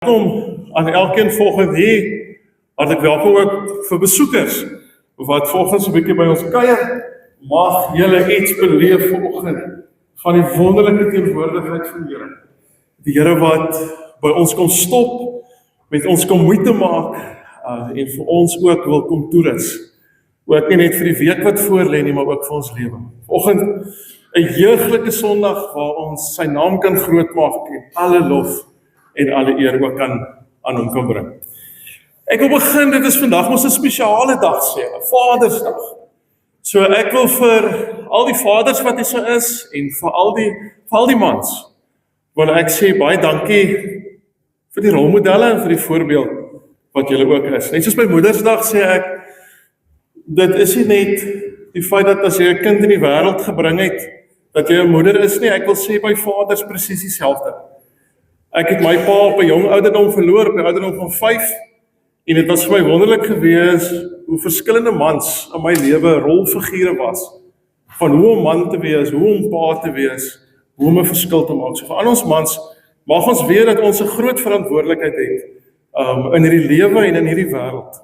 Welkom aan elkeen volgende hier. Hartlik welkom ook vir besoekers wat volgens 'n bietjie by ons kuier. Mag julle iets beleef vanoggend van die wonderlike teenwoordigheid van die Here. Die Here wat by ons kom stop, met ons kom moeite maak en vir ons ook wil kom toerus. Ook nie net vir die week wat voorlê nie, maar ook vir ons lewe. Vanoggend 'n jeuglike Sondag waar ons sy naam kan grootmaak en alle lof en alle eer ook aan hom kan bring. Ek wil begin, dit is vandag ons 'n spesiale dag sê, 'n Vadersdag. So ek wil vir al die vaders wat hier so is en vir al die mans, wil ek sê baie dankie vir die rolmodelle en vir die voorbeeld wat julle ook is. Net soos by Moedersdag sê ek, dit is nie net die feit dat as jy 'n kind in die wêreld gebring het, dat jy 'n moeder is nie, ek wil sê by vaders presies dieselfde. Ek het my pa op 'n jong ouderdom verloor, op 'n ouderdom van 5, en dit was vir my wonderlik gewees hoe verskillende mans in my lewe rolfigure was, van hoe om man te wees, hoe om pa te wees, hoe om 'n verskil te maak. So vir al ons mans, mag ons weet dat ons 'n groot verantwoordelikheid het in hierdie lewe en in hierdie wêreld.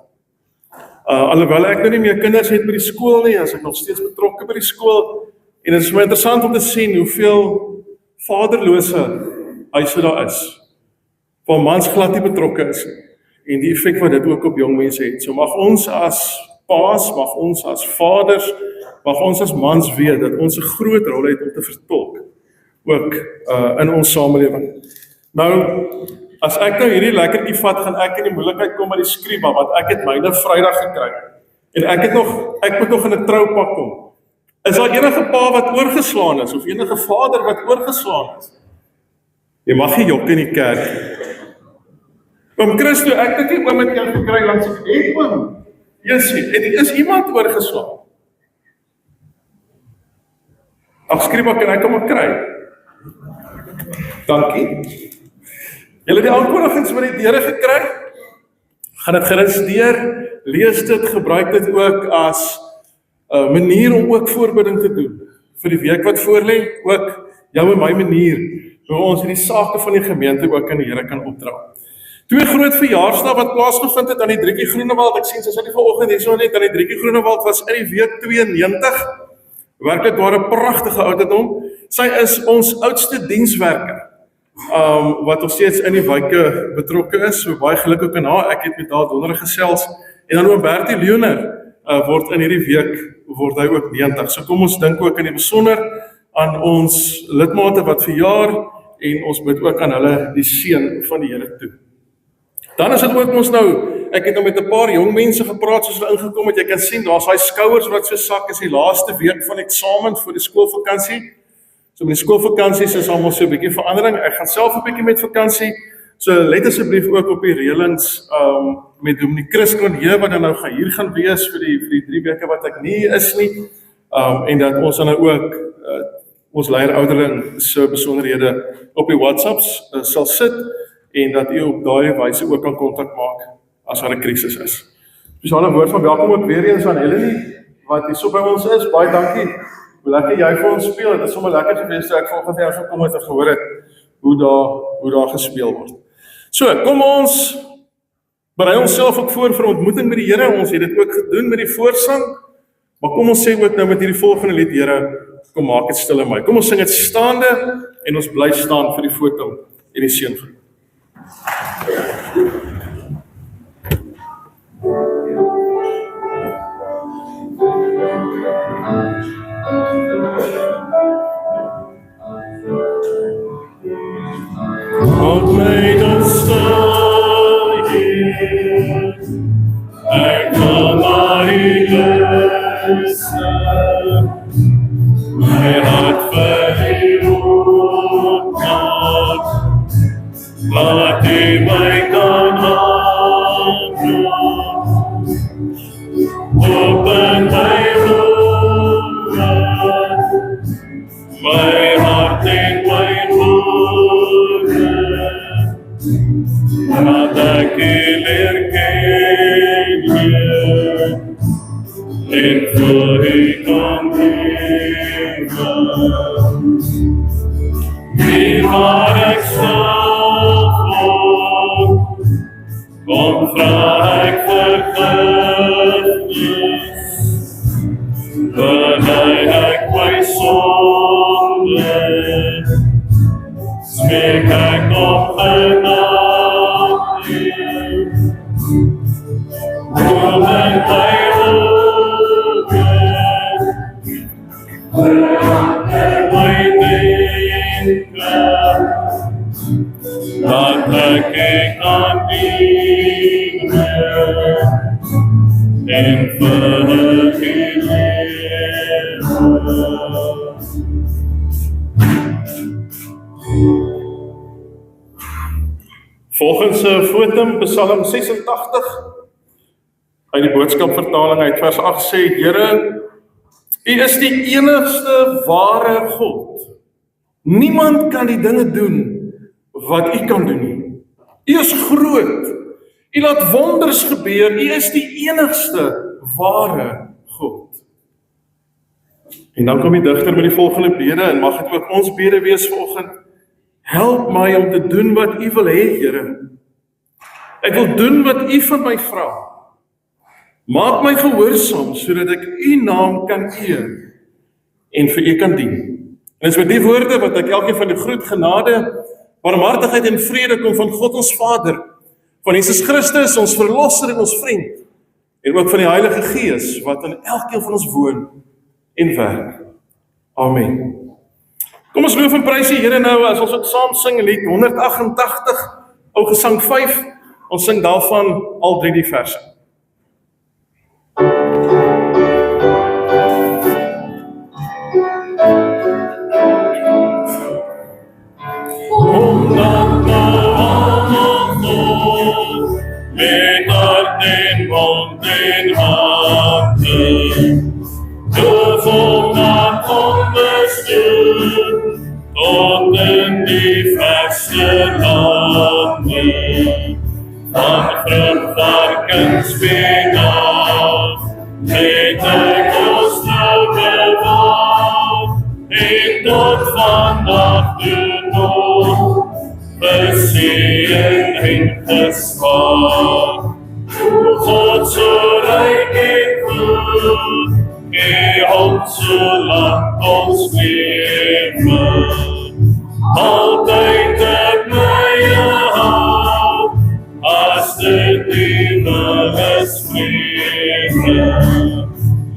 Alhoewel ek nou nie meer kinders het by die skool nie, as ek nog steeds betrokke by die skool, en dit is my interessant om te sien hoeveel vaderlose huise daar is, waar mans glad nie betrokke is nie, en die effek wat dit ook op jong mense het. So mag ons as paas, mag ons as vaders, mag ons as mans weet dat ons 'n groot rol het om te vertolk, ook in ons samelewing. Nou, as ek nou hierdie lekkertjie vat, gaan ek in die moeilikheid kom met die skriba, want ek het myne Vrydag gekry, en ek moet nog in 'n troupak kom. Is daar enige pa wat oorgeslaan is, of enige vader wat oorgeslaan is? Jy mag nie jok in die kerk. Oom Christo, ek dink nie oom het jou gekry langs die oom. Is iemand oorgeslaan? Ag, skriba, kan ek hom ook kry? Dankie. Julle die aankondigings met die deure gekry? Gaan dit gerus deur, lees dit, gebruik dit ook as 'n manier om ook voorbereiding te doen vir die week wat voorlê, ook jou en my manier, hoe ons in die sake van die gemeente ook aan die Here kan opdra. 2 groot verjaarsdae wat plaasgevind het aan die Driekie Groenewald. Ek sien sy die vanoggend hierso net aan die Driekie Groenewald was in die week 92. Werklik waar 'n pragtige ouderdom. Sy is ons oudste dienswerker. Wat nog steeds in die wyke betrokke is. So baie geluk ook aan haar. Ek het met haar donderdag gesels. En dan oom Bertie Leoner word in hierdie week word hy ook 90. So kom ons dink ook in die besonder aan ons lidmate wat verjaar en ons bid ook aan hulle die seën van die Here toe. Dan is dit ook ons nou, ek het nou met 'n paar jong mense gepraat soos hulle ingekom het. Jy kan sien, daar's daai skouers wat so sak, is die laaste week van eksamen vir die skoolvakansie. So met die skoolvakansies is almal so 'n bietjie verandering. Ek gaan self 'n bietjie met vakansie. So let asseblief ook op die reëlings met Dominee Chris Kronje wat dan nou hier gaan wees vir die 3 weke wat ek nie is nie. En dat ons dan nou ook ons leier ouderling se besonderhede op die WhatsApps sal sit en dat u op daardie wyse ook kan kontak maak as daar 'n krisis is. Spesiale woord van welkom ook weer eens aan Helenie wat hier so by ons is. Baie dankie. Hoe lekker jy vir ons speel. Dit is sommer lekker gewees toe ek volgende jaar gekom het en gehoor het hoe daar gespeel word. So, kom ons berei onsself ook voor vir ontmoeting met die Here. Ons het dit ook gedoen met die voorsang. Maar kom ons sê ook nou met hierdie volgende lied, Here, kom maak dit stil in my. Kom ons sing dit staande en ons bly staan vir die foto en die seën van God made us stay here. I come my heart failed not, but in my God open my heart in my nada que ler en flore contigo mi heart exalted dan vra ek vergifnis. Bely ek my sonde, smeek ek om genade. Open my ogen, verander my denken, dat ek kan dienen en vir U lewe. Volgens Fotum Psalm 86 uit die boodskapvertaling uit vers 8 sê, Here, U is die enigste ware God. Niemand kan die dinge doen wat U kan doen nie. U is groot. U laat wonders gebeur. U is die enigste ware God. En dan kom die digter met die volgende bede, en mag dit ook ons bede wees vanoggend. Help my om te doen wat U wil hê, Here. Ek wil doen wat U van my vra. Maak my gehoorsaam, sodat ek U naam kan eer en vir U kan dien. En is met die woorde wat ek elkeen van die groet, genade, barmhartigheid en vrede kom van God ons Vader, van Jesus Christus, ons verlosser en ons vriend, en ook van die Heilige Gees, wat in elkeen van ons woon en werk. Amen. Kom ons loof en prys die Here nou, as ons ook saam sing, lied 188, ou gesang 5, ons sing daarvan al 3 die verse. Met hart en mond en handen, de volmaakt ondersteun, tot in die verste landen, van vruchtvarkensbeen af, met de kosten bewaard, en tot vandaag de nog, bezien en gespaard. God so rijk en goed, ons zolang ons leven, altijd op my hand, as de duiweliks vrede.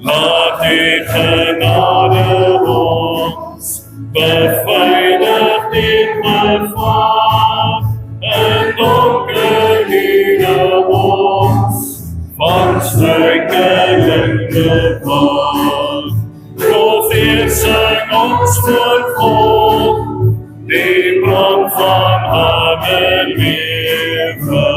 Laat die genade ons beveilig en bevaar, en donker hierde ons van struikeling bewaar. Profeer sing ons voor God, die bron van haar lewe.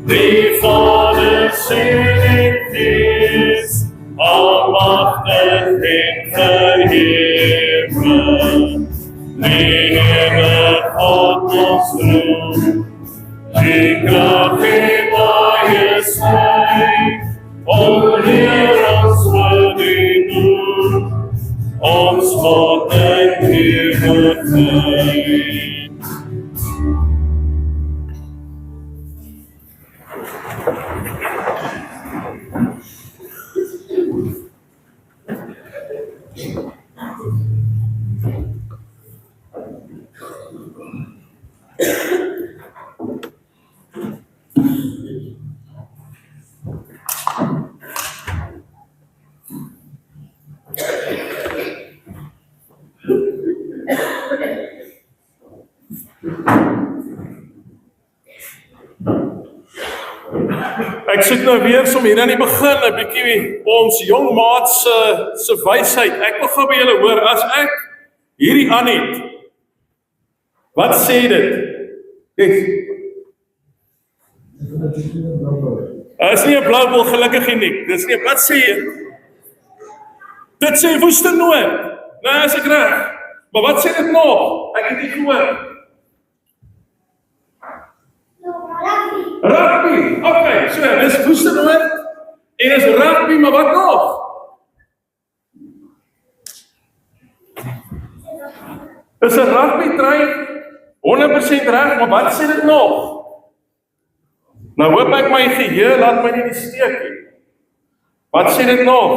Die Vader, Seun en Gees, almachtig en verhewe. Die Here God ons roem, die krag en baie sterk, om leer ons vir die doen, ons God en eeuwigheid. Ek soek nou weer som hier aan die begin 'n bietjie ons jong maat se wysheid. Ek wil gou by julle hoor, as ek hierdie aan het, wat sê dit? Yes. Is nie 'n blou bol, gelukkig nie. Dis nie, wat sê jy? Dit sê woestenoord. Nou, as ek reg. Maar wat sê dit nog? Ek het nie gehoor. Rugby, okay, so, dis woestenoord, en is rugby, maar wat nog? Is 'n rugby trein 100% reg, maar wat sê dit nog? Nou hoop ek my geheue laat my nie die steek hê. Wat sê dit nog?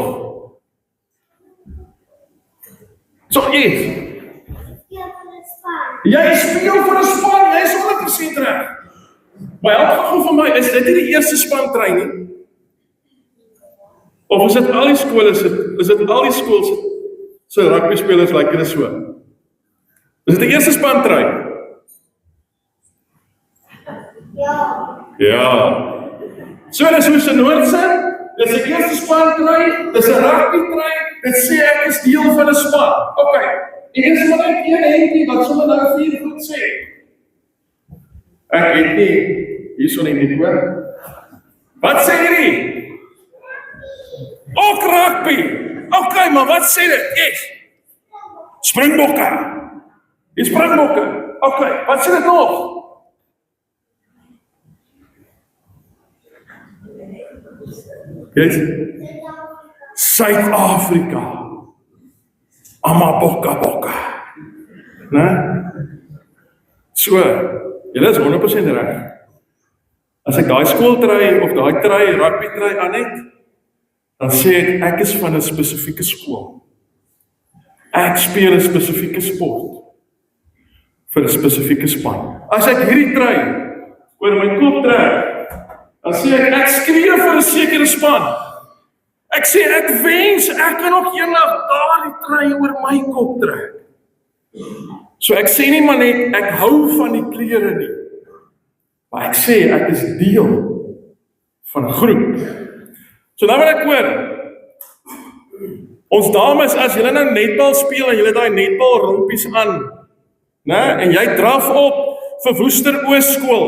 So iets. Jy speel vir 'n span, jy is 100% reg. Maar elke geval vir my, is dit nie die eerste spantrein nie? Of is dit al die skole is dit al die skole se rugby spelers lyk dit so? Is dit die eerste spantrein? Ja. So dis hoe se Noordse, dis die eerste spantrein, dis 'n rugbytrein, dit sê ek is deel van 'n span. Okay. En is maar net een entjie wat sommer nou 4 goed sê. Ek weet nie, hierso nie hoor. Wat sê hierdie? Ook rugby. Okay, maar wat sê dit? Yes. Springbokke. Die Springbokke. Okay, wat sê dit nog? Yes. Suid-Afrika. Amaboka. Né? So, julle is 100% reg. As ek daai skooltry of daai rugbytry aan het, dan sê ek is van 'n spesifieke skool. Ek speel 'n spesifieke sport vir 'n spesifieke span. As ek hierdie try oor my kop trek, dan sê ek skree vir 'n sekere span. Ek sê ek wens ek kan ook eendag daardie try oor my kop trek. So ek sê nie maar net ek hou van die klere nie. Maar ek sê ek is deel van 'n groep. So nou wil ek hoor. Ons dames, as julle nou netbal speel en julle daai netbal rompies aan, né? En jy draf op vir Woester Oos skool,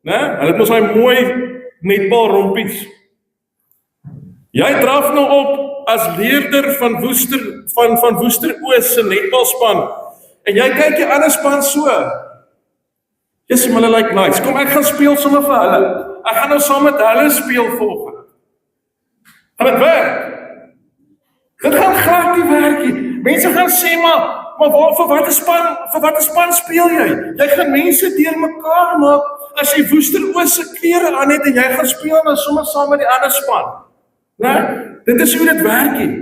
né? Hulle het mos daai mooi netbal rompies. Jy draf nou op as leerder van Woester Oos se netbalspan en jy kyk die ander span so. Jy sê hulle like nice. Kom ek gaan speel sommer vir hulle. Ek gaan nou saam met hulle speel volgende. Gaan dit werk? Dit gaan glad nie werk nie. Mense gaan sê maar vir watter span speel jy? Jy gaan mense deurmekaar maak as jy Woester Oos se klere aan het en jy gaan speel nou sommer saam met die ander span. Nee, dit is hoe dit werk nie.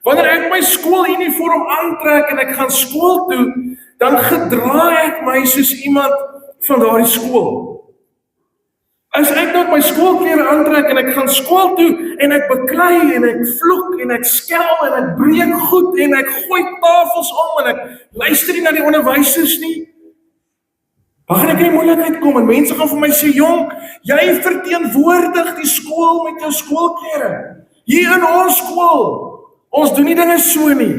Wanneer ek my skooluniform aantrek en ek gaan skool toe, dan gedra ek my soos iemand van daardie skool. As ek nou my skoolklere aantrek en ek gaan skool toe en ek beklei en ek vloek en ek skel en ek breek goed en ek gooi tafels om en ek luister nie na die onderwysers nie, dan gaan ek in die moeilikheid kom en mense gaan vir my sê, jong, jy verteenwoordig die skool met jou skoolklere. Hier in ons skool, ons doen nie dinge so nie.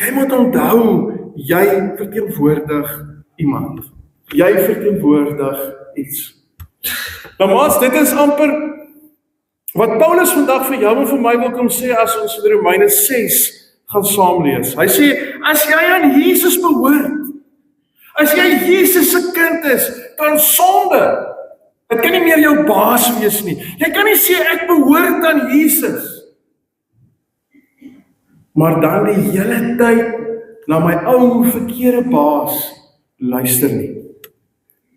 Jy moet onthou, jy verteenwoordig iemand. Jy verteenwoordig iets. Nou maats, dit is amper wat Paulus vandag vir jou en vir my wil kom sê as ons in Romeine 6 gaan saamlees. Hy sê, as jy aan Jesus behoort, as jy Jesus se kind is, dan sonde. Dit kan nie meer jou baas wees nie. Jy kan nie sê ek behoort aan Jesus. Maar dan die hele tyd na my ou verkeerde baas luister nie.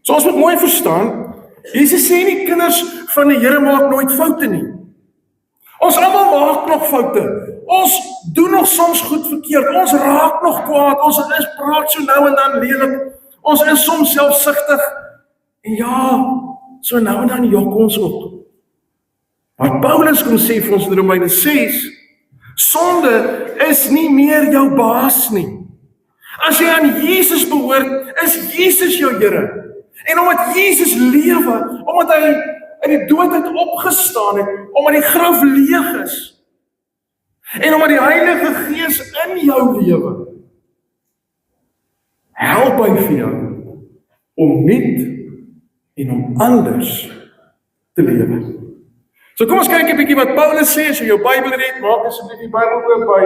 So ons moet mooi verstaan, Jesus sê nie kinders van die Here maak nooit foute nie. Ons almal maak nog foute. Ons doen nog soms goed verkeerd. Ons raak nog kwaad. Ons praat so nou en dan lelik. Ons is soms selfsugtig. En ja, so nou en dan jok ons op. Maar Paulus kom sê vir ons in Romeine 6, sonde is nie meer jou baas nie. As jy aan Jesus behoort, is Jesus jou Here. En omdat Jesus lewe, omdat hy in die dood het opgestaan het, omdat die graf leeg is, en omdat die Heilige Gees in jou lewe, help hy vir jou om nuut en om anders te lewe. So kom ons kyk 'n bietjie wat Paulus sê, as jy jou Bybel het, maak asseblief die Bybel oop by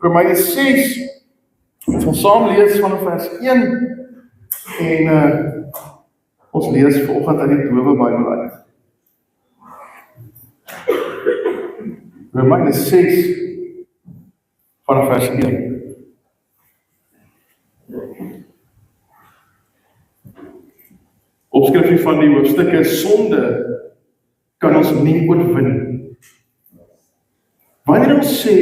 Romeine 6, ons gaan saam lees van vers 1, en ons lees vanoggend uit die Dowe Bybel uit. Romeine 6 van vers 1. Opskrifie van die hoofstuk is sonde kan ons nie oorwin nie. Wanneer ons sê,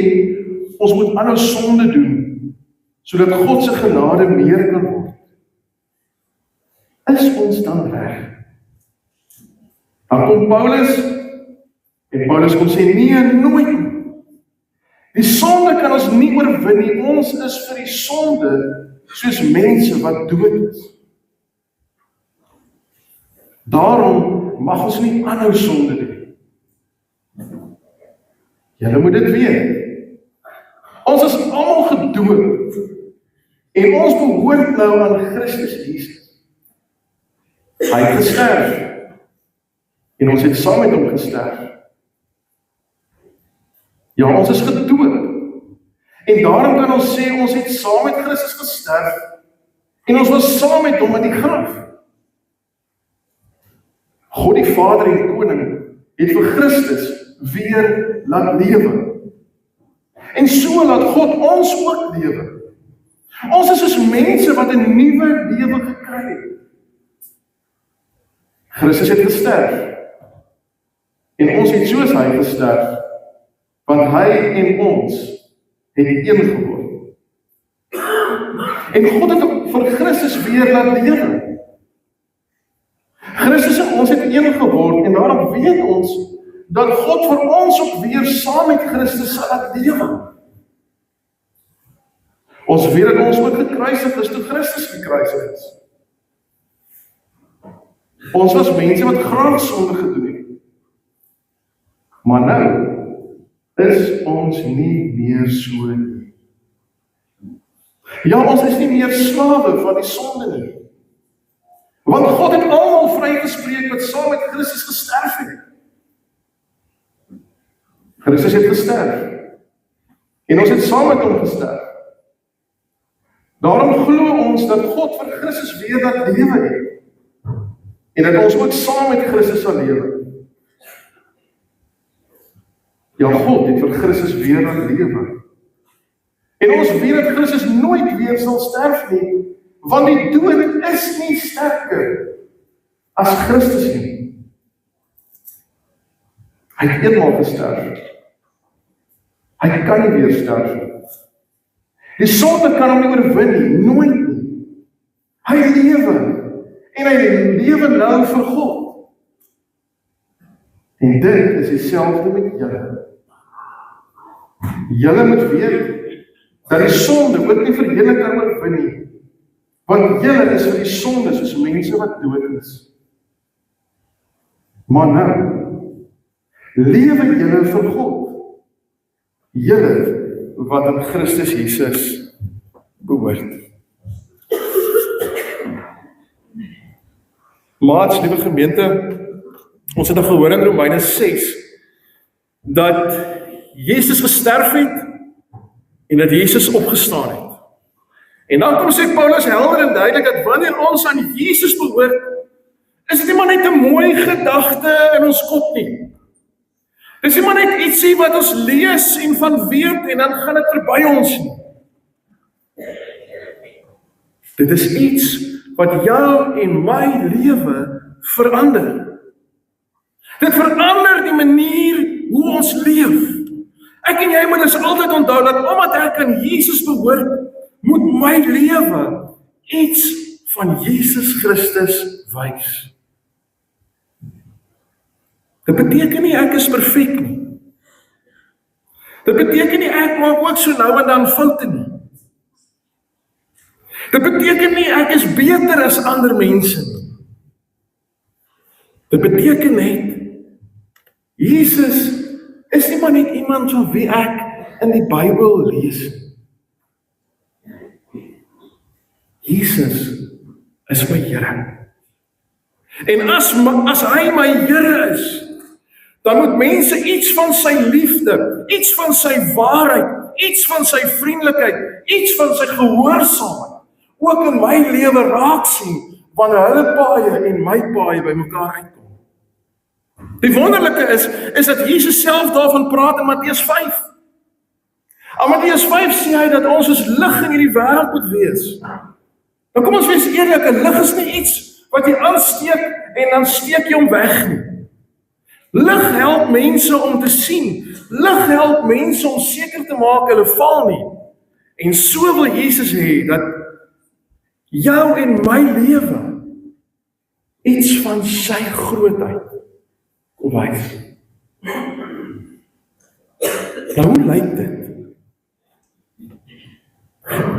ons moet aanhou sonde doen, sodat God se genade meer kan word, is ons dan reg? Dan kom Paulus, en Paulus kom sê, nee, nooit nie. Die sonde kan ons nie oorwin nie, ons is vir die sonde soos mense wat dood is. Daarom mag ons nie aanhou sonde doen. Julle moet dit weet. Ons is almal gedoop, en ons behoort nou aan Christus Jesus. Hy het gesterf, en ons het saam met hom gesterf. Ja, ons is gedoop, en daarom kan ons sê, ons het saam met Christus gesterf, en ons was saam met hom in die graf. God die Vader en Koning het vir Christus weer laat lewe. En so laat God ons ook lewe. Ons is soos mense wat 'n nuwe lewe gekry het. Christus het gesterf, en ons het soos hy gesterf, want hy en ons het een geword. En God het vir Christus weer laat lewe. Christus en ons het een geword, en daarom weet ons, dat God vir ons ook weer saam met Christus sal laat lewe. Ons weet dat ons ook gekruisig is, toe Christus gekruisig is. Ons was mense wat graag sonde gedoen het. Maar nou, is ons nie meer so nie. Ja, ons is nie meer slawe van die sonde nie. Want God het almal vrygespreek wat saam met Christus gesterf het. Christus het gesterf, en ons het saam met hom gesterf. Daarom glo ons dat God vir Christus weer dat lewe het, en dat ons ook saam met Christus sal lewe. Ja, God het vir Christus weer dat lewe. En ons weet dat Christus nooit weer sal sterf nie, want die dood is nie sterker as Christus nie. Hy het eenmaal gesterf. Hy kan nie weer sterf nie. Die sonde kan hom nie oorwin nie, nooit nie. Hy lewe, en hy lewe nou vir God. En dit is dieselfde met julle. Julle moet weet, dat die sonde ook nie vir julle kan oorwin nie, want julle is vir die sonde soos mense wat dood is. Maar nou, lewe julle vir God. Julle wat in Christus Jesus behoort. Maats, liewe gemeente, ons het al gehoor in Romeine 6, dat Jesus gesterf het, en dat Jesus opgestaan het. En dan kom sê Paulus helder en duidelik, dat wanneer ons aan Jesus behoort, is dit nie maar net 'n mooi gedagte in ons kop nie. Dit is nie maar net ietsie wat ons lees en van weet, en dan gaan dit verby ons nie. Dit is iets wat jou en my lewe verander. Dit verander die manier hoe ons leef. Ek en jy moet dus altyd onthou dat omdat ek aan Jesus behoort, moet my lewe iets van Jesus Christus wys. Dit beteken nie ek is perfek nie. Dit beteken nie ek maak ook so nou en dan foute nie. Dit beteken nie ek is beter as ander mense nie. Dit beteken net, Jesus is nie maar net iemand van wie ek in die Bybel lees. Jesus is my Here. En as hy my Here is, dan moet mense iets van sy liefde, iets van sy waarheid, iets van sy vriendelikheid, iets van sy gehoorsaamheid ook in my lewe raak sien, wanneer hulle paaie en my paaie by mekaar uitkom. Die wonderlike is dat Jesus self daarvan praat in Matteus 5. In Matteus 5 sê hy dat ons as lig in hierdie wêreld moet wees. Nou kom ons wees eerlik, 'n lig is nie iets wat jy aansteek en dan steek jy hom weg nie. Lig help mense om te sien. Lig help mense om seker te maak hulle val nie. En so wil Jesus hê dat jou en my lewe iets van sy grootheid wys. Nou, hoe lyk dit?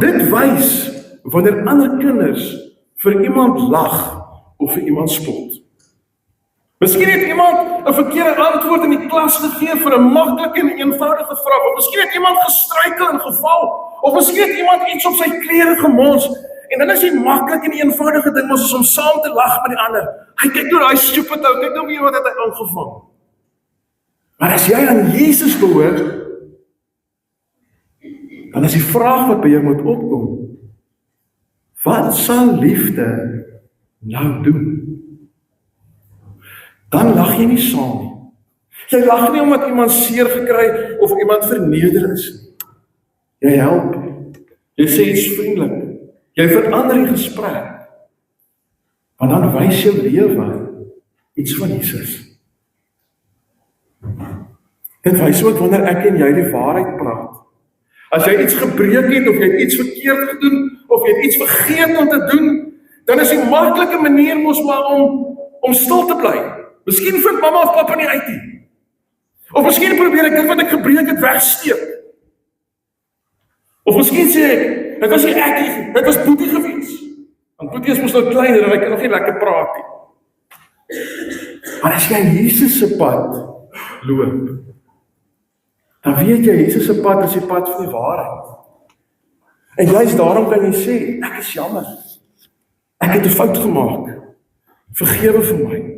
Dit wys wanneer ander kinders vir iemand lag of vir iemand spot. Miskien het iemand 'n verkeerde antwoord in die klas gegee vir 'n maklike en eenvoudige vraag, of miskien het iemand gestruikel en geval, of miskien het iemand iets op sy klere gemons, en dan is die maklike en eenvoudige ding mos om saam te lag met die ander. Hy kyk nou daai stupid ou, kyk nou wie wat het hy aangevang. Maar as jy aan Jesus behoort, dan is die vraag wat by jou moet opkom: wat sal liefde nou doen? Dan lag jy nie saam nie. Jy lag nie omdat iemand seer gekry of iemand verneder is nie. Jy help. Jy sê iets vriendelik. Jy verander die gesprek. Want dan wys jou lewe iets van Jesus. Dit wys ook wanneer ek en jy die waarheid praat. As jy iets gebreek het, of jy het iets verkeerd gedoen, of jy het iets vergeet om te doen, dan is die maklike manier mos maar om stil te bly. Miskien vind mamma of papa nie uit nie. Of miskien probeer ek dit wat ek gebreek het wegsteek. Of miskien sê ek, dit was nie ek nie, dit was Boetie gewees. Want Boetie is mos nou kleiner en hy kan nog nie lekker praat nie. Maar as jy Jesus se pad loop, dan weet jy, Jesus se pad is die pad van die waarheid. En juist daarom kan jy sê, ek is jammer. Ek het 'n fout gemaak. Vergewe vir my.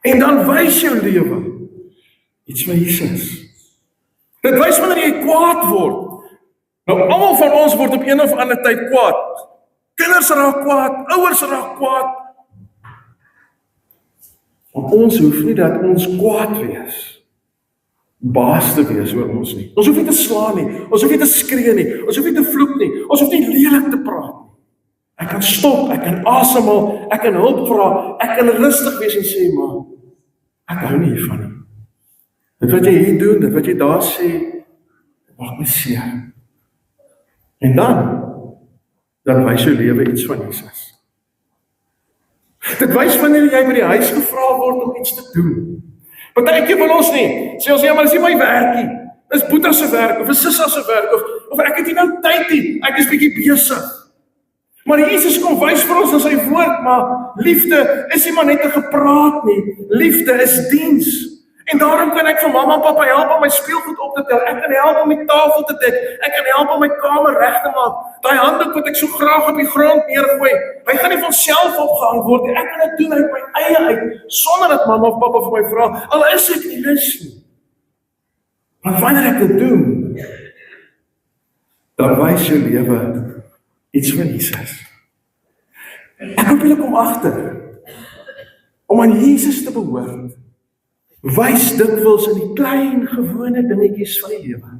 En dan wys jou lewe iets van Jesus. Dit wys wanneer jy kwaad word. Nou, almal van ons word op een of ander tyd kwaad. Kinders raak kwaad, ouers raak kwaad. Maar ons hoef nie dat ons kwaad wees, baas te wees oor ons nie. Ons hoef nie te slaan nie, ons hoef nie te skree nie, ons hoef nie te vloek nie, ons hoef nie lelik te praat nie. Ek kan stop, ek kan asemhaal, ek kan hulp vra, ek kan rustig wees en sê, maar ek hou nie hiervan nie. Dit wat jy hier doen, dit wat jy daar sê, dit maak my seer. En dan wys jou lewe iets van Jesus. Dit wys wanneer jy by die huis gevra word om iets te doen. Partykeer wil ons nie, sê ons, ja, maar dis nie my werk nie. Dis Boeta se werk, of is Sissa se werk, of ek het nie nou tyd nie, ek is bietjie besig. Maar Jesus kom wys vir ons in sy woord, maar liefde is nie maar net 'n gepraat nie. Liefde is diens. En daarom kan ek vir mamma en pappa help om my speelgoed op te tel. Ek kan help om die tafel te dek. Ek kan help om my kamer reg te maak. Daai handdoek wat ek so graag op die grond neergooi, hy gaan nie van self opgehang word nie. Ek kan dit doen uit my eie uit, sonder dat mamma of pappa vir my vra, al is ek nie lus nie. Want wanneer ek dit doen, dan wys jou lewe iets van Jesus. Ek hoop julle kom agter, om aan Jesus te behoort, wys dikwels in die klein, gewone dingetjies van die lewe.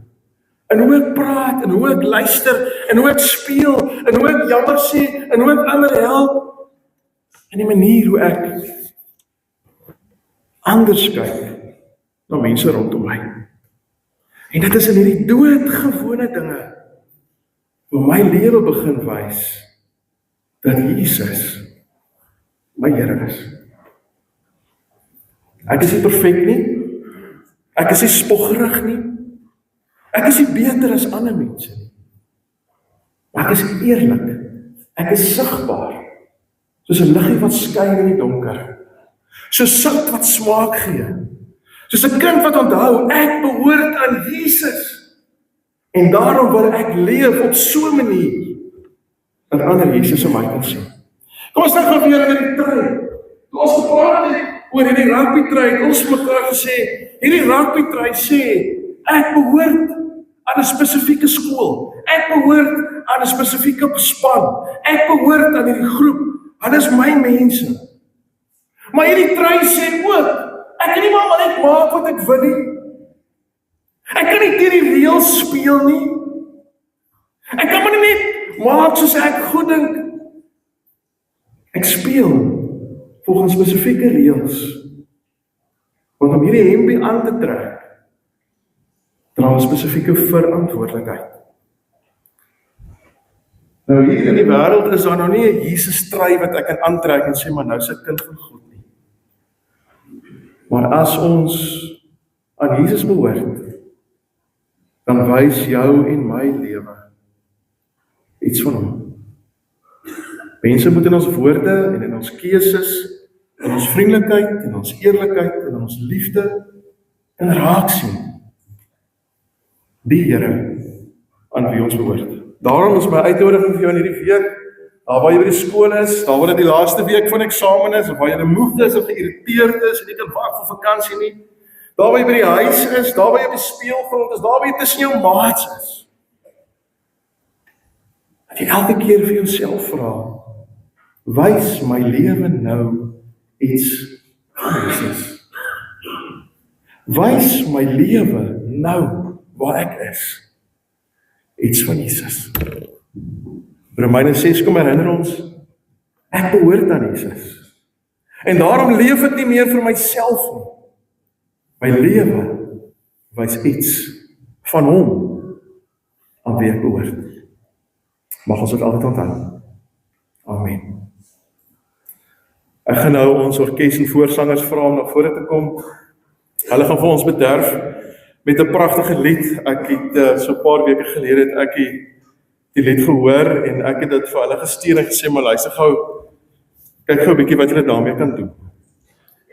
En hoe ek praat, en hoe ek luister, en hoe ek speel, en hoe ek jammer sê, en hoe ek ander help, en die manier hoe ek anders kyk na mense rondom my. En dit is in hierdie doodgewone dinge waar my lewe begin wys dat Jesus my Here is. Ek is nie perfek nie. Ek is nie spoggerig nie. Ek is nie beter as ander mense nie. Maar ek is eerlik. Ek is sigbaar. Soos 'n liggie wat skyn in die donker. Soos sout wat smaak gee. Soos 'n kind wat onthou, ek behoort aan Jesus. En daarom wil ek leef op so 'n manier dat ander Jesus in my kan sien. Kom ons nou weer in die trein. Toe ons gepraat het oor hierdie rugbytrui, ons mekaar gesê, hierdie rugbytrui sê, ek behoort aan 'n spesifieke skool. Ek behoort aan 'n spesifieke span. Ek behoort aan hierdie groep. Hulle is my mense. Maar hierdie trui sê ook, ek kan nie maar net maak wat ek wil nie. Ek kan nie teen die reëls speel nie. Ek kan maar nie net maak soos ek goed dink. Ek speel volgens spesifieke reëls. Want om hierdie hempie aan te trek, dra 'n spesifieke verantwoordelikheid. Nou hier in die wêreld is daar nou nie 'n Jesus trui wat ek kan aantrek en sê, maar nou is ek kind van God nie. Maar as ons aan Jesus behoort, dan wys jou en my lewe iets van hom. Mense moet in ons woorde en in ons keuses, in ons vriendelikheid, in ons eerlikheid, en in ons liefde kan raak sien die Here aan wie ons behoort. Daarom is my uitnodiging vir jou in hierdie week, daar waar jy by die skool is, daar waar dit die laaste week van eksamen is, of waar jy moeg is of geïrriteerd is en nie kan wag vir vakansie nie, daar waar jy by die huis is, daar waar jy op die speelgrond is, daar waar jy tussen jou maats is, dat jy elke keer vir jouself vra, wys my lewe nou iets van Jesus? Wys my lewe nou waar ek is iets van Jesus? Romeine 6 kom herinner ons, ek behoort aan Jesus. En daarom leef ek nie meer vir myself nie. My lewe wys iets van hom aan wie ek behoort. Mag ons dit altyd onthou. Amen. Ek gaan nou ons orkes en voorsangers vra om na vore te kom. Hulle gaan vir ons bederf met 'n pragtige lied. Ek het so 'n paar weke gelede het ek die lied gehoor en ek het dit vir hulle gestuur en gesê, maar luister gou, kyk gou 'n bietjie wat julle daarmee kan doen.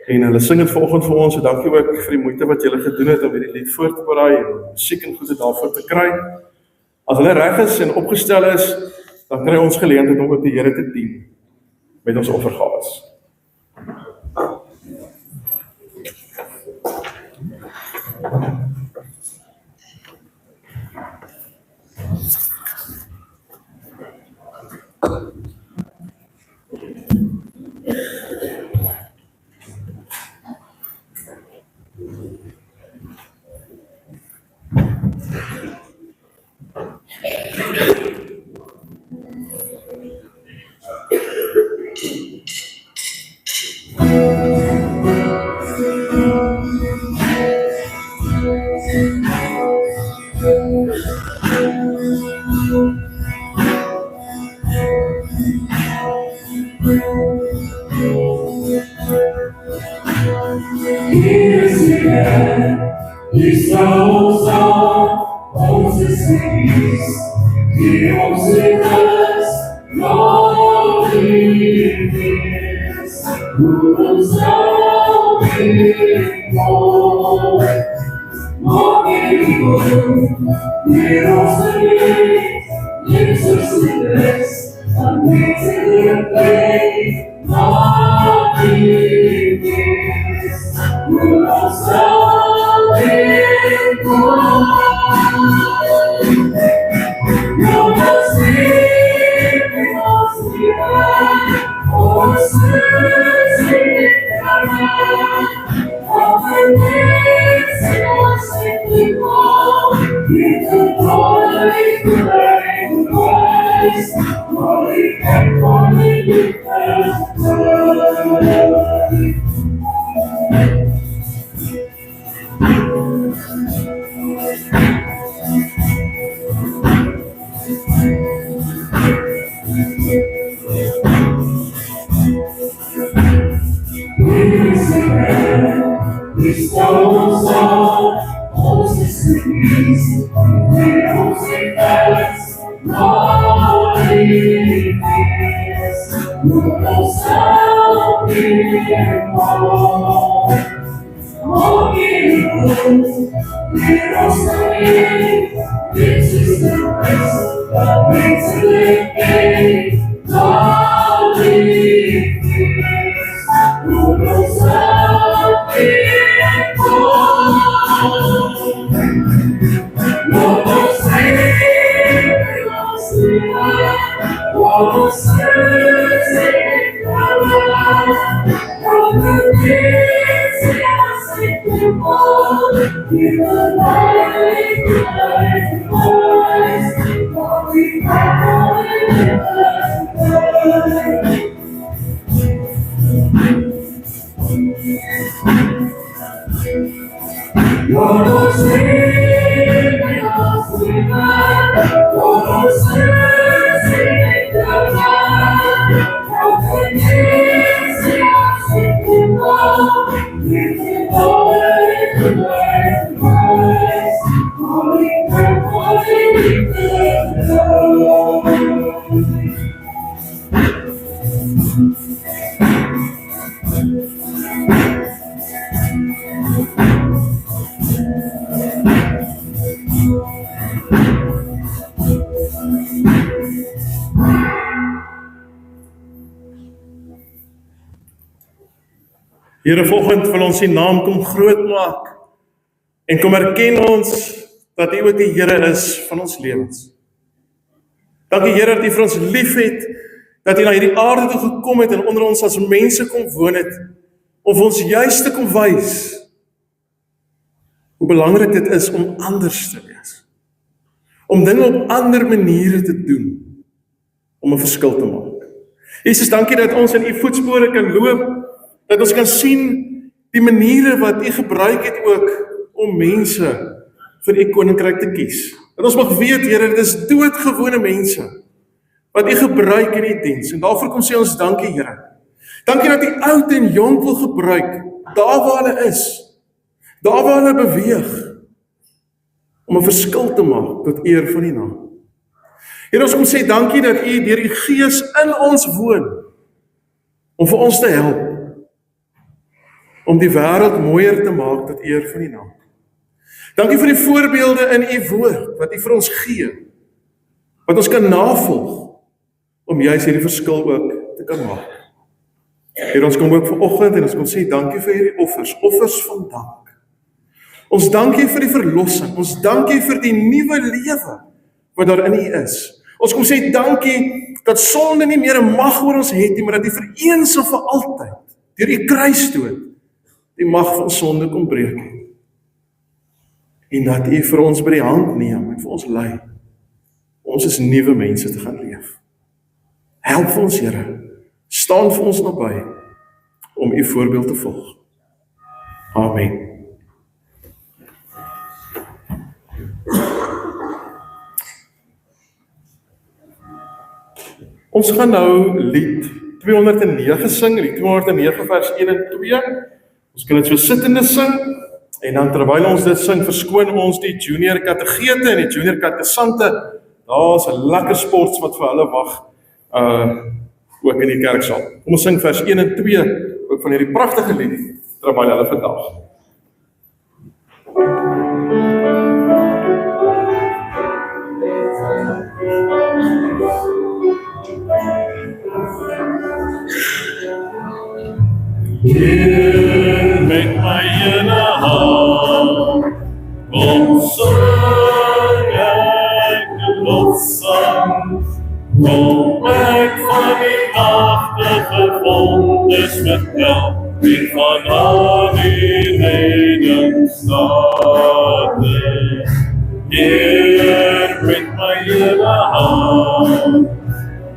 En hulle sing dit vanoggend vir ons, so dankie ook vir die moeite wat julle gedoen het om hierdie lied voor te berei en musiek en goede daarvoor te kry. As hulle reg is en opgestel is, dan kry ons geleentheid om op die Here te dien met ons offergawes. Here, vanoggend wil ons U naam kom groot maak en kom erken ons dat U ook die Here is van ons lewens. Dankie Here dat U vir ons liefhet, dat U na hierdie aarde toe gekom het en onder ons as mense kom woon het, om vir ons juist te kom wys hoe belangrik dit is om anders te wees, om dinge op ander maniere te doen, om 'n verskil te maak. Jesus, dankie dat ons in U voetspore kan loop, dat ons kan sien die maniere wat U gebruik het ook om mense vir U koninkryk te kies. Dat ons mag weet, Here, dit is doodgewone mense wat U gebruik in U diens. En daarvoor kom sê ons dankie, Here. Dankie dat U oud en jonk wil gebruik, daar waar hulle is, daar waar hulle beweeg, om 'n verskil te maak tot eer van U naam. Here, ons kom sê dankie dat U deur U Gees in ons woon, om vir ons te help, om die wêreld mooier te maak tot eer van U naam. Dankie vir die voorbeelde in U woord, wat U vir ons gee, wat ons kan navolg, om juist hierdie verskil ook te kan maak. Here, ons kom ook vanoggend en ons kom sê dankie vir hierdie offers van dank. Ons dankie vir die verlossing, ons dankie vir die nuwe lewe wat daar in U is. Ons kom sê dankie dat sonde nie meer 'n mag oor ons het nie, maar dat U vir eens en vir altyd, deur U kruisdood, die mag van sonde kom breek. En dat U vir ons by die hand neem en vir ons lei. Ons is nuwe mense te gaan leef. Help vir ons, Here. Staan vir ons naby om U voorbeeld te volg. Amen. Ons gaan nou lied 209 sing, lied 209 vers 1 en 2. Ons kan dit so sittende sing, en dan terwyl ons dit sing, verskoon ons die junior kategete en die junior katesante. Daar's 'n lekker sports wat vir hulle wag, ook in die kerksaal. Kom ons sing vers 1 en 2, ook van hierdie pragtige lied, terwyl hulle vandag. Hier met my hele hand, kom sing ek die lofsang, kom ek van die nagtige wonders vertel, en van al die reddingsdade. Hier met my hele hand,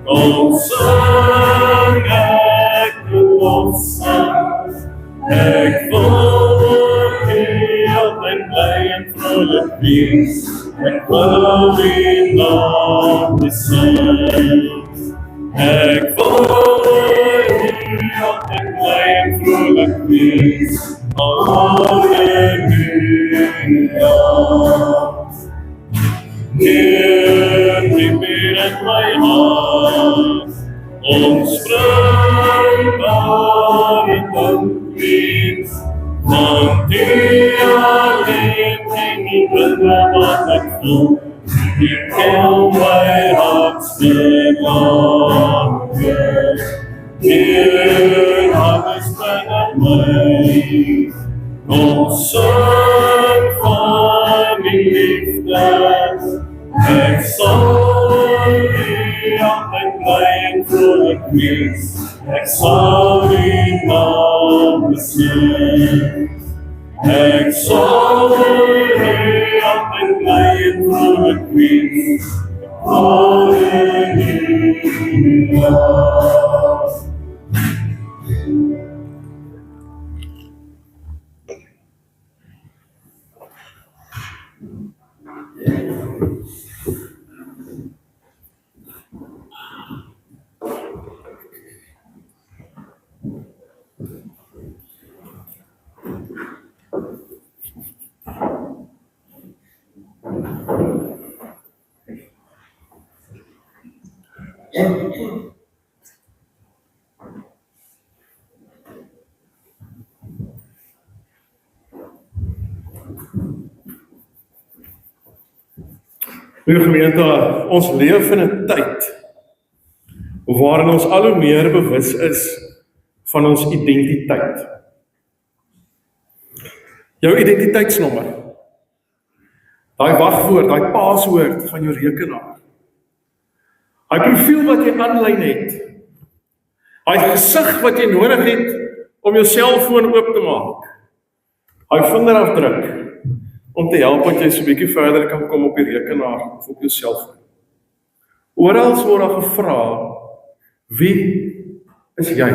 kom sing ek die lofsang, ek wil heel en bly en vrolik wees, ek wil die naam besing. Ek wil heel en bly en vrolik wees, halleluja. Heer, neem hier in my hand, ons vrugbare danklied, want die alleen en die binne wat ek voel, die ken my hartsverlange. Heer, alles binne my, kom sing van die liefde, ek sal die altyd bly en vrolik wees, ek sal die naam besing. Ek sal die altyd bly en vrolik wees, halleluja. Liewe gemeente, ons leef in 'n tyd waarin ons al hoe meer bewus is van ons identiteit. Jou identiteitsnommer, daai wagwoord, daai paswoord van jou rekenaar, daai profiel wat jy aanlyn het, daai gesig wat jy nodig het om jou selfoon oop te maak, daai vingerafdruk om te help dat jy so 'n bietjie verder kan kom op die rekenaar of op jou selfoon. Oral word daar gevra, wie is jy?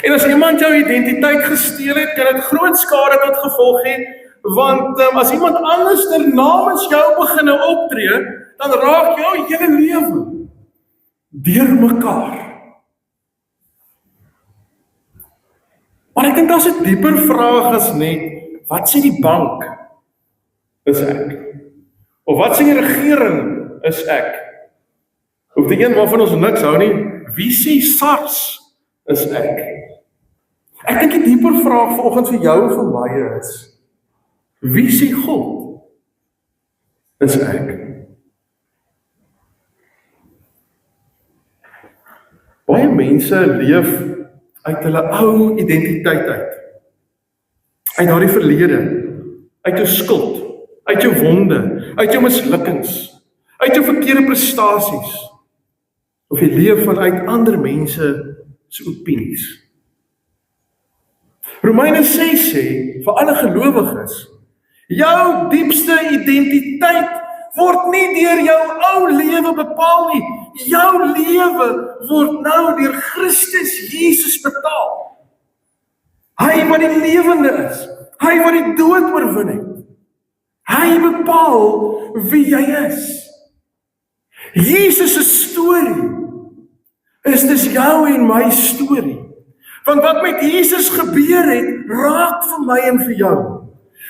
En as iemand jou identiteit gesteel het, kan dit groot skade tot gevolg hê, want as iemand anders namens jou begin optree, dan raak jou hele lewe deurmekaar. Maar ek dink daar's 'n dieper vraag as net, wat sê die bank is ek? Of wat sê die regering is ek? Of die een waarvan ons niks hou nie, wie sê SARS is ek? Ek dink die dieper vraag vanoggend vir jou en vir my is, wie sê God is ek? Baie mense leef uit hulle ou identiteit uit daardie verlede, uit jou skuld, uit jou wonde, uit jou mislukkings, uit jou verkeerde prestasies, of jy leef vanuit ander mense se opinies. Romeine 6 sê, vir alle gelowiges, jou diepste identiteit word nie deur jou ou lewe bepaal nie. Jou lewe word nou deur Christus Jesus bepaal. Hy wat die lewende is, hy wat die dood oorwin het. Hy bepaal wie jy is. Jesus se storie is dis jou en my storie. Want wat met Jesus gebeur het, raak vir my en vir jou.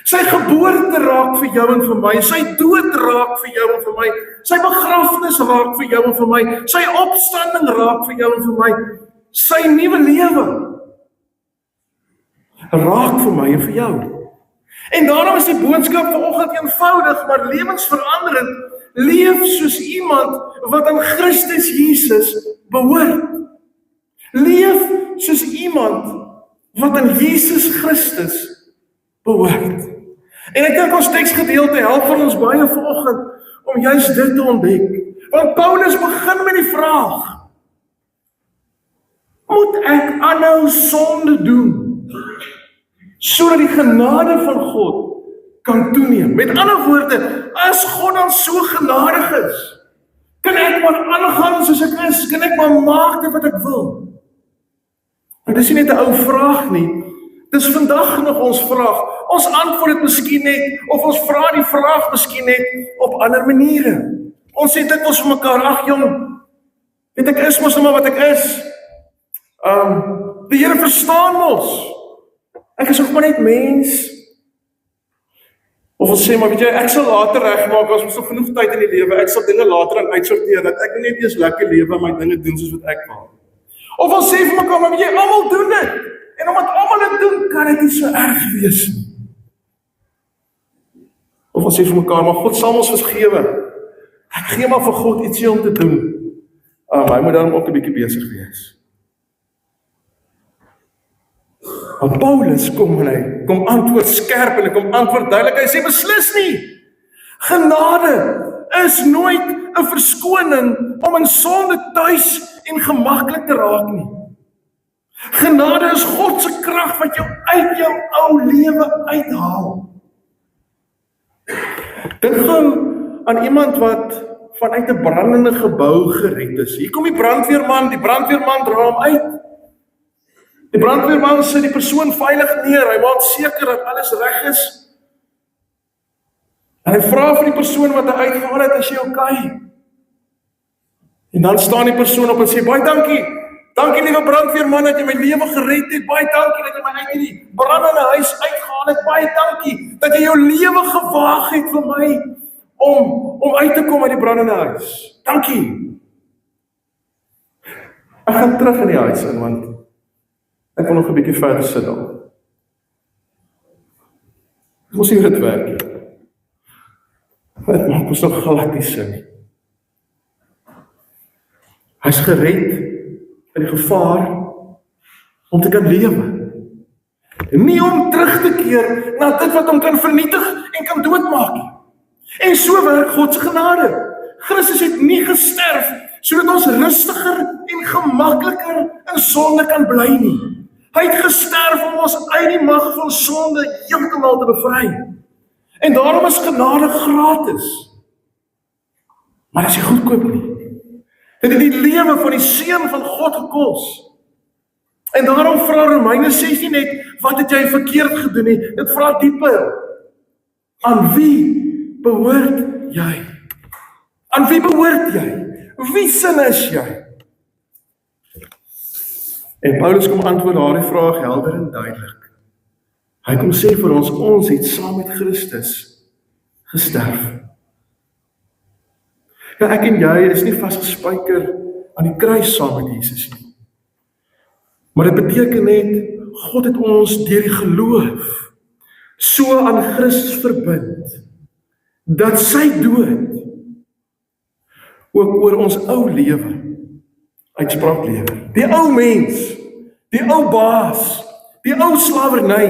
Sy geboorte raak vir jou en vir my, sy dood raak vir jou en vir my, sy begrafnis raak vir jou en vir my, sy opstanding raak vir jou en vir my, sy nuwe lewe raak vir my en vir jou. En daarom is die boodskap vanoggend eenvoudig, maar lewensveranderend, leef soos iemand wat aan Christus Jesus behoort. Leef soos iemand wat aan Jesus Christus behoort. En ek dink ons teksgedeelte help vir ons baie vanoggend om juist dit te ontdek. Want Paulus begin met die vraag, moet ek aanhou sonde doen sodat die genade van God kan toeneem? Met ander woorde, as God dan so genadig is, kan ek maar aangaan soos ek is, kan ek maar maak dit wat ek wil? En dis nie net 'n ou vraag nie, dis vandag nog ons vraag. Ons antwoord dit miskien net, of ons vra die vraag miskien net op ander maniere. Ons sê dit ons vir mekaar, ag jong, weet ek is mos nou maar wat ek is. Die Here verstaan mos. Ek is ook maar net mens. Of ons sê, maar weet jy, ek sal later regmaak, as ons nog genoeg tyd in die lewe, ek sal dinge later aan uitsorteer, dat ek net eers lekker lewe en my dinge doen soos wat ek wil. Of ons sê vir mekaar, maar weet jy, almal doen dit. En omdat almal dit doen, kan dit nie so erg wees nie. Of ons sê vir mekaar, maar God sal ons vergewe. Ek gee maar vir God ietsie om te doen. Hy moet dan ook 'n bietjie besig wees. Maar Paulus kom en hy kom antwoord skerp en hy kom antwoord duidelik. Hy sê beslis nie. Genade is nooit 'n verskoning om in sonde tuis en gemaklik te raak nie. Genade is God se krag wat jou uit jou ou lewe uithaal. Dink gou aan iemand wat vanuit 'n brandende gebou gered is. Hier kom die brandweerman dra hom uit. Die brandweerman sit die persoon veilig neer, hy maak seker dat alles reg is. En hy vra vir die persoon wat hy uitgehaal het, is jy okay? En dan staan die persoon op en sê, baie dankie. Dankie liewe brandweerman dat jy my lewe gered het. Baie dankie dat jy my uit hierdie brandende huis uitgehaal het. Baie dankie dat jy jou lewe gewaag het vir my om uit te kom uit die brandende huis. Dankie. Ek gaan terug in die huis in, want ek wil nog 'n bietjie verder sit dan. Ek moes nie dit werk nie. Dit maak ons nog glad nie sin nie. Hy is gered in die gevaar om te kan lewe. Nie om terug te keer na dit wat hom kan vernietig en kan doodmaak nie. En so werk God se genade. Christus het nie gesterf sodat ons rustiger en gemakliker in sonde kan bly nie. Hy het gesterf om ons uit die mag van sonde heeltemal te bevry. En daarom is genade gratis. Maar as jy goedkoop nie. Dit het die lewe van die Seun van God gekos. En daarom vra Romeine 16 net, wat het jy verkeerd gedoen nie? Dit vra dieper. Aan wie behoort jy? Aan wie behoort jy? Wie sin is jy? En Paulus kom antwoord daardie vraag helder en duidelik. Hy kom sê vir ons het saam met Christus gesterf. Ja, ek en jy is nie vasgespijker aan die kruis saam met Jesus nie. Maar dit beteken net, God het ons deur die geloof so aan Christus verbind, dat sy dood ook oor ons ou lewe uitspraak lewer. Die ou mens, die ou baas, die ou slawerny,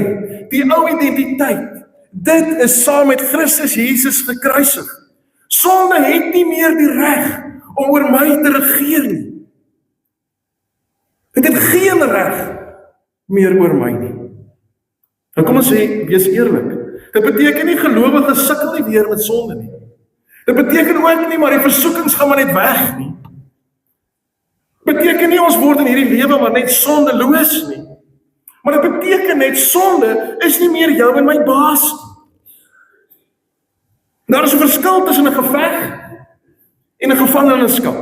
die ou identiteit, dit is saam met Christus Jesus gekruisig. Sonde het nie meer die reg om oor my te regeer nie. Dit het geen reg meer oor my nie. Nou kom ons sê, wees eerlik. Dit beteken nie gelowiges sukkel nie weer met sonde nie. Dit beteken ook nie, maar die versoekings gaan maar net weg nie. Beteken nie ons word in hierdie lewe maar net sondeloos nie. Maar dit beteken net sonde is nie meer jou en my baas nie. Daar is 'n verskil tussen 'n geveg en 'n gevangenskap.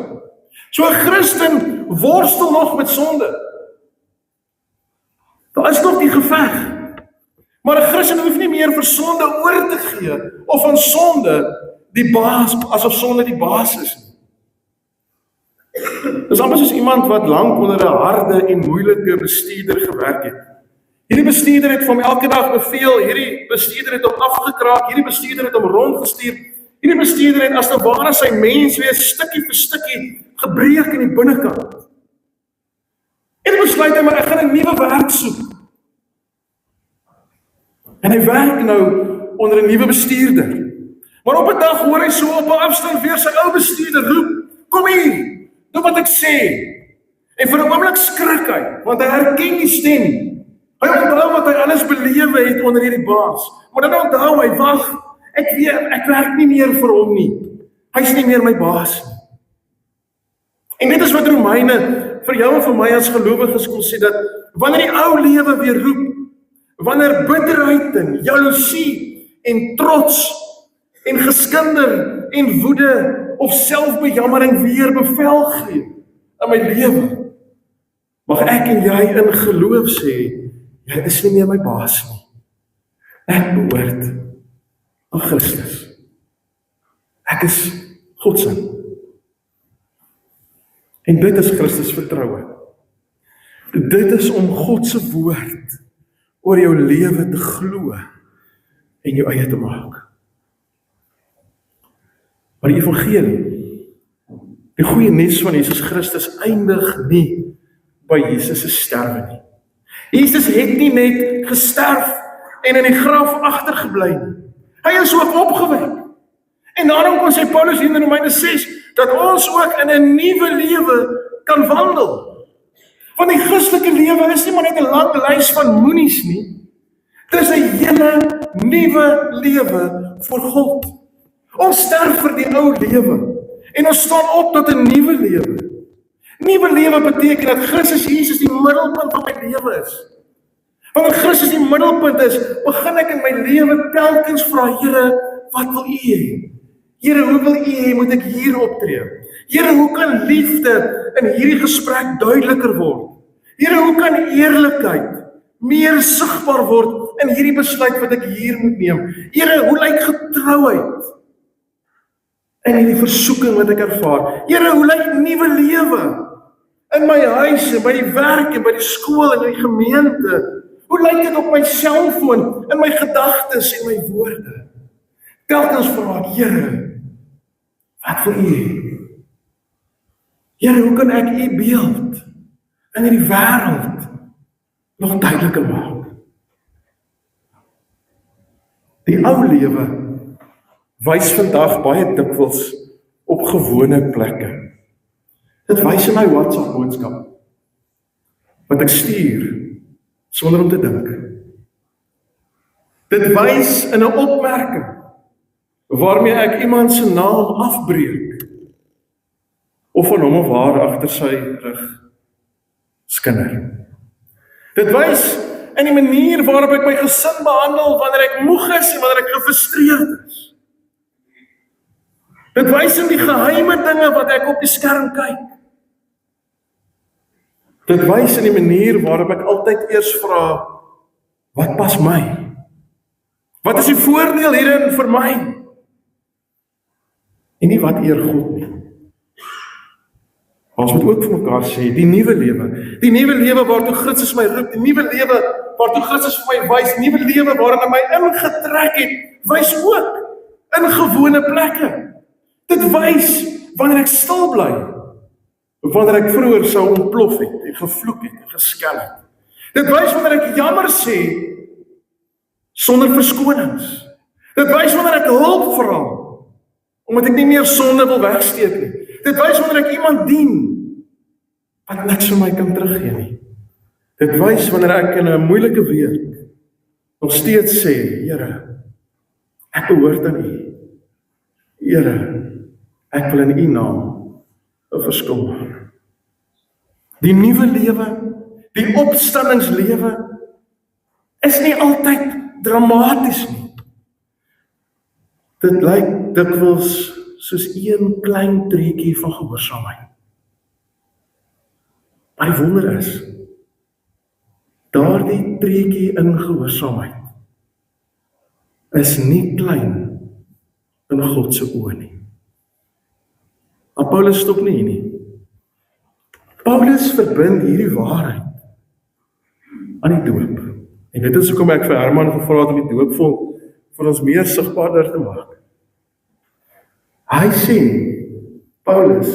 So 'n Christen worstel nog met sonde. Daar is nog die geveg. Maar 'n Christen hoef nie meer vir sonde oor te gee of van sonde die baas, asof sonde die baas is nie. Dis amper soos iemand wat lank onder 'n harde en moeilike bestuurder gewerk het. Hierdie bestuurder het van elke dag beveel, hierdie bestuurder het hom afgekraak, hierdie bestuurder het hom rondgestuur, hierdie bestuurder het as te ware sy menswees stukkie vir stukkie gebreek in die binnekant. En hy besluit hy maar ek gaan 'n nuwe werk soek. En hy werk nou onder 'n nuwe bestuurder. Maar op 'n dag hoor hy so op 'n afstand weer sy ou bestuurder roep, kom hier, doe wat ek sê. En vir 'n oomblik skrik hy, want hy herken die stem. Hy onthou wat hy alles belewe het onder hierdie baas. Maar dan onthou hy, wag, ek werk nie meer vir hom nie. Hy's nie meer my baas nie. En dit is wat Romeine vir jou en vir my as gelowiges kom sê, dat wanneer die ou lewe weer roep, wanneer bitterheid en jaloesie en trots en geskinder en woede of selfbejammering weer bevel gee in my lewe, mag ek en jy in geloof sê, jy is nie meer my baas nie. Ek behoort aan Christus. Ek is God se. En dit is Christus vertroue. Dit is om God se woord oor jou lewe te glo en jou eie te maak. Maar die evangelie, die goeie nuus van Jesus Christus eindig nie by Jesus se sterwe nie. Jesus het nie net gesterf en in die graf agtergebly nie. Hy is ook opgewek. En daarom kon sê Paulus in Romeine 6 dat ons ook in 'n nuwe lewe kan wandel. Want die Christelike lewe is nie maar net 'n lang lys van moenies nie. Dit is 'n hele nuwe lewe vir God. Ons sterf vir die ou lewe en ons staan op tot 'n nuwe lewe. Nuwe lewe beteken dat Christus Jesus die middelpunt van my lewe is. Wanneer Christus die middelpunt is, begin ek in my lewe telkens vra, Here, wat wil U hê? Here, hoe wil U hê moet ek hier optree? Here, hoe kan liefde in hierdie gesprek duideliker word? Here, hoe kan eerlikheid meer sigbaar word in hierdie besluit wat ek hier moet neem? Here, hoe lyk getrouheid in hierdie versoeking wat ek ervaar? Here, hoe lyk nuwe lewe in my huis, en by die werk, en by die skool, en in die gemeente? Hoe lyk dit op my selfoon, in my gedagtes en my woorde? telkens vra ek, Here, wat wil U hê? Here, hoe kan ek U beeld in hierdie wêreld nog duideliker maak? Die ou lewe wys vandag baie dikwels op gewone plekke. Dit wys in my WhatsApp boodskap wat ek stuur sonder om te dink. Dit wys in 'n opmerking waarmee ek iemand se naam afbreek of van hom of haar agter sy rug skinder. Dit wys in die manier waarop ek my gesin behandel wanneer ek moeg is en wanneer ek gefrustreerd is. Dit wys in die geheime dinge wat ek op die skerm kyk. Dit wys in die manier waarop ek altyd eers vra, wat pas my? Wat is die voordeel hierin vir my? En nie wat eer God nie. Ons moet ook vir mekaar sê, die nuwe lewe waartoe Christus my roep, die nuwe lewe waartoe Christus vir my wys, die nuwe lewe waarin hy my ingetrek het, wys ook in gewone plekke. Dit wys wanneer ek stil bly, of wanneer ek vroeër sou ontplof het, en gevloek het, en geskel het. Dit wys wanneer ek jammer sê, sonder verskonings. Dit wys wanneer ek hulp vra, omdat ek nie meer sonde wil wegsteek nie. Dit wys wanneer ek iemand dien, wat niks vir my kan teruggee nie. Dit wys wanneer ek in 'n moeilike week nog steeds sê, Here, ek behoort aan U. Here, ek wil in U naam 'n verskil maak. Die nuwe lewe, die opstandingslewe, is nie altyd dramaties nie. Dit lyk dikwels soos een klein treetjie van gehoorsaamheid. Maar die wonder is, daardie treetjie in gehoorsaamheid is nie klein in God se oë nie. Maar Paulus stop nie hier nie. Paulus verbind hierdie waarheid aan die doop. En dit is hoekom ek vir Herman gevra het om die doop vir ons meer sigbaarder te maak. Hy sê, Paulus,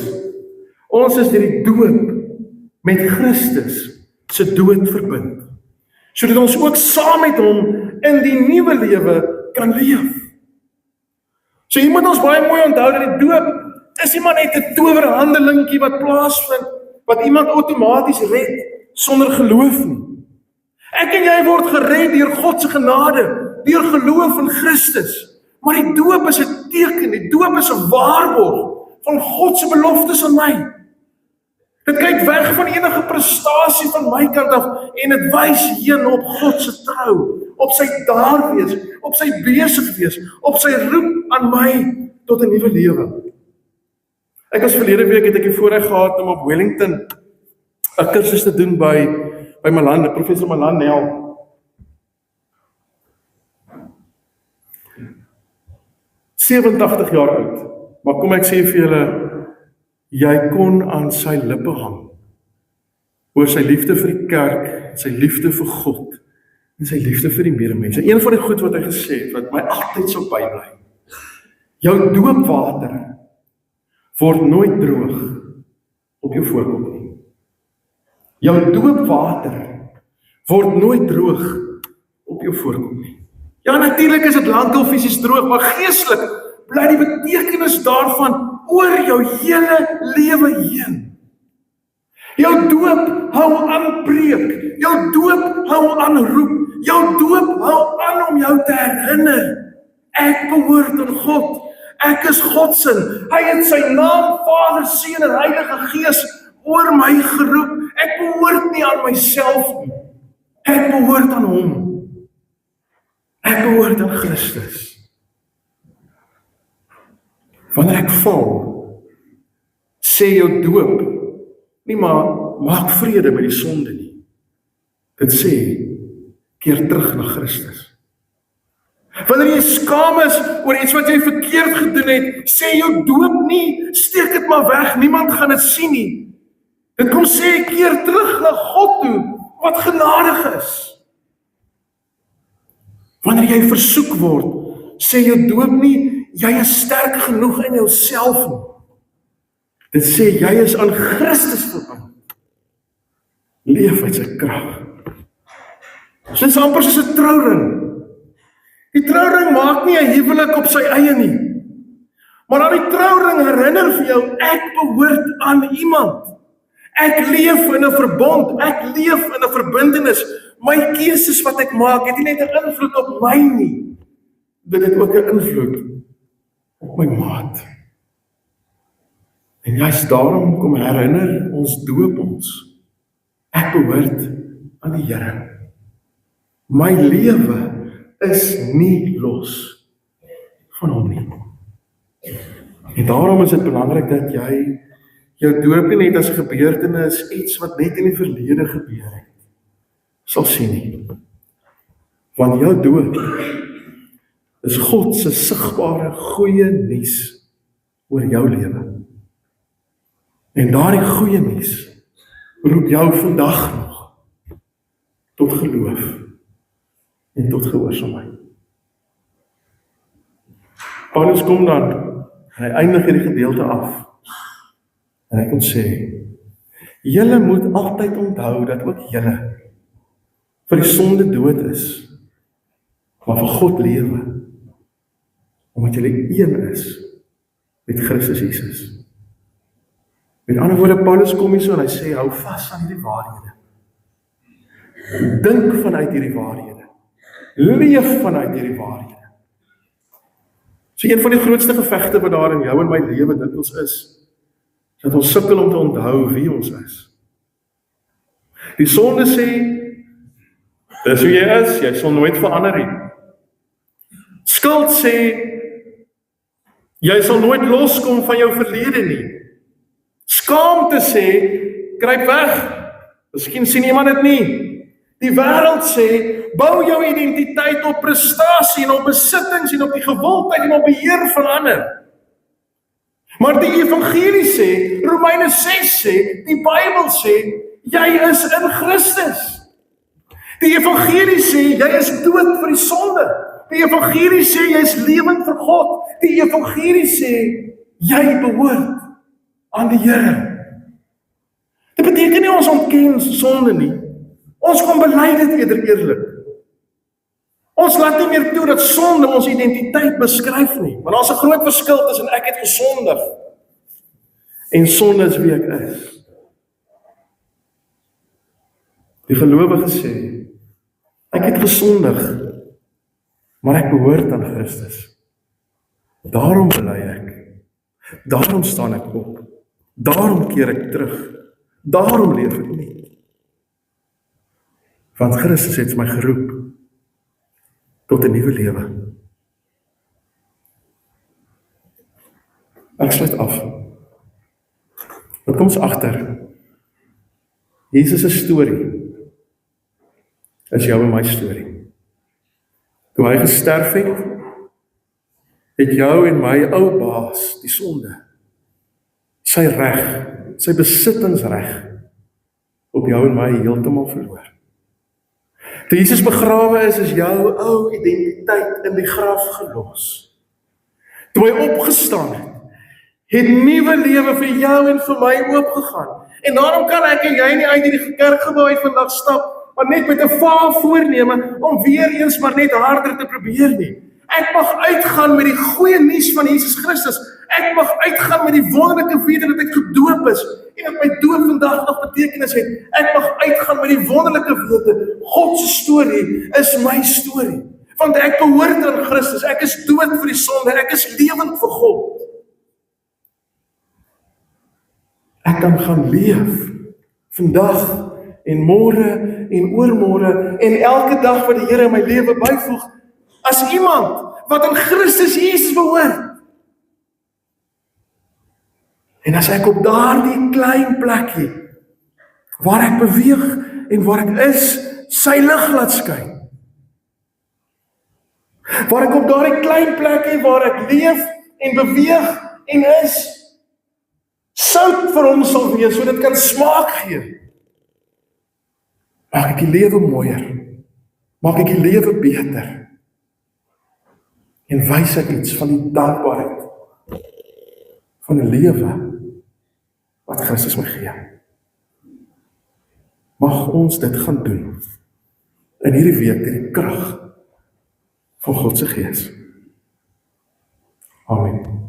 ons is deur die doop met Christus se dood verbind, sodat ons ook saam met hom in die nuwe lewe kan leef. So hier moet ons baie mooi onthou dat die doop is nie maar net 'n towerhandelingkie wat plaasvind, wat iemand outomaties red sonder geloof nie. Ek en jy word gered deur God se genade, deur geloof in Christus. Maar die doop is 'n teken, die doop is 'n waarborg van God se beloftes aan my. Dit kyk weg van enige prestasie van my kant af en dit wys heen op God se trou, op sy daar wees, op sy besig wees, op sy roep aan my tot 'n nuwe lewe. Ek was verlede week het ek die voorreg gehad om op Wellington 'n kursus te doen by Malan, professor Malan Nel. "87 jaar oud, maar kom ek sê vir julle, jy kon aan sy lippe hang, oor sy liefde vir die kerk, sy liefde vir God, en sy liefde vir die medemense. Een van die goed wat hy gesê het, wat my altyd sou bybly, jou doopwater word nooit droog op jou voorkop nie. Jou doopwater word nooit droog op jou voorkop nie. Ja, natuurlik is dit lankal fisies droog, maar geestelik bly die betekenis daarvan oor jou hele lewe heen. Jou doop hou aan preek, jou doop hou aan roep, jou doop hou aan om jou te herinner. Ek behoort aan God, ek is God se. Hy het sy naam, Vader, Seun en Heilige Gees oor my geroep. Ek behoort nie aan myself nie. Ek behoort aan hom. Ek behoort aan Christus. Wanneer ek val, sê jou doop nie maar maak vrede met die sonde nie. Dit sê keer terug na Christus. Wanneer jy skaam is oor iets wat jy verkeerd gedoen het, sê jou doop nie steek dit maar weg, niemand gaan dit sien nie. Dit kom sê keer terug na God toe wat genadig is. Wanneer jy versoek word, sê jou doop nie, jy is sterk genoeg in jouself nie. Dit sê, jy is aan Christus verbind. Leef uit sy krag. So dit is amper soos 'n trouring. Die trouring maak nie 'n huwelik op sy eie nie. Maar dan die trouring herinner vir jou, ek behoort aan iemand. Ek leef in 'n verbond, ek leef in 'n verbintenis. My keuses wat ek maak, het nie net 'n invloed op my nie. Dit het ook 'n invloed op my maat. En juist daarom kom herinner ons doop ons. Ek behoort aan die Here. My lewe is nie los van hom nie. En daarom is dit belangrik dat jy jou doop nie net as 'n gebeurtenis, iets wat net in die verlede gebeur het, sal sien nie. Want jou doop is God se sigbare goeie nuus oor jou lewe. En daardie goeie nuus roep jou vandag nog tot geloof en tot gehoorsaamheid. Paulus kom dan, en hy eindig hierdie gedeelte af, en hy kom sê, julle moet altyd onthou dat ook julle vir die sonde dood is, maar vir God lewe, omdat julle een is met Christus Jesus. Met ander woorde, Paulus kom hier so en hy sê, hou vas aan hierdie waarhede. Dink vanuit hierdie waarhede. Leef vanuit hierdie waarhede. So een van die grootste gevegte wat daar in jou en my lewe dikwels is, dat ons sukkel om te onthou wie ons is. Die sonde sê, dis wie jy is, jy sal nooit verander nie. Skuld sê, jy sal nooit loskom van jou verlede nie. Skaamte sê, kruip weg, miskien sien iemand dit nie. Die wêreld sê, bou jou identiteit op prestasie en op besittings en op die gewildheid en op beheer van ander. Maar die evangelie sê, Romeine 6 sê, die Bybel sê, jy is in Christus. Die evangelie sê, jy is dood vir die sonde. Die evangelie sê, jy is lewend vir God. Die evangelie sê, jy behoort aan die Here. Dit beteken nie ons ontken sonde nie. Ons kom bely dit eerder eerlik. Ons laat nie meer toe dat sonde ons identiteit beskryf nie. Want daar's 'n groot verskil tussen ek het gesondig en sonde is wie ek is. Die gelowige sê, ek het gesondig, maar ek behoort aan Christus. Daarom bely ek. Daarom staan ek op. Daarom keer ek terug. Daarom leef ek nie. Want Christus het my geroep tot 'n nuwe lewe. Ek sluit af. Wat kom ons agter? Jesus se storie is jou en my storie. Toe hy gesterf het jou en my ou baas, die sonde, sy reg, sy besittingsreg op jou en my heeltemal verloor. Toe Jesus begrawe is jou ou identiteit in die graf gelos. Toe hy opgestaan het nuwe lewe vir jou en vir my oopgegaan. En daarom kan ek en jy nie uit hierdie kerkgebou uit vandag stap, maar net met 'n vaal voorneme om weer eens maar net harder te probeer nie. Ek mag uitgaan met die goeie nuus van Jesus Christus. Ek mag uitgaan met die wonderlike wete dat ek gedoop is en dat my doop vandag nog betekenis het. Ek mag uitgaan met die wonderlike wete, God se storie is my storie. Want ek behoort aan Christus, ek is dood vir die sonde, ek is lewend vir God. Ek kan gaan leef, vandag en môre en oormôre en elke dag wat die Here in my lewe byvoeg, as iemand wat aan Christus Jesus behoort. En as ek op daardie klein plekkie, waar ek beweeg en waar ek is, sy lig laat skyn. Waar ek op daardie klein plekkie waar ek leef en beweeg en is, sout vir hom sal wees, so dit kan smaak gee. Maak ek die lewe mooier, maak ek die lewe beter. En wys ek iets van die dankbaarheid van 'n lewe wat Christus my gee. Mag ons dit gaan doen in hierdie week deur die krag van God se Gees. Amen.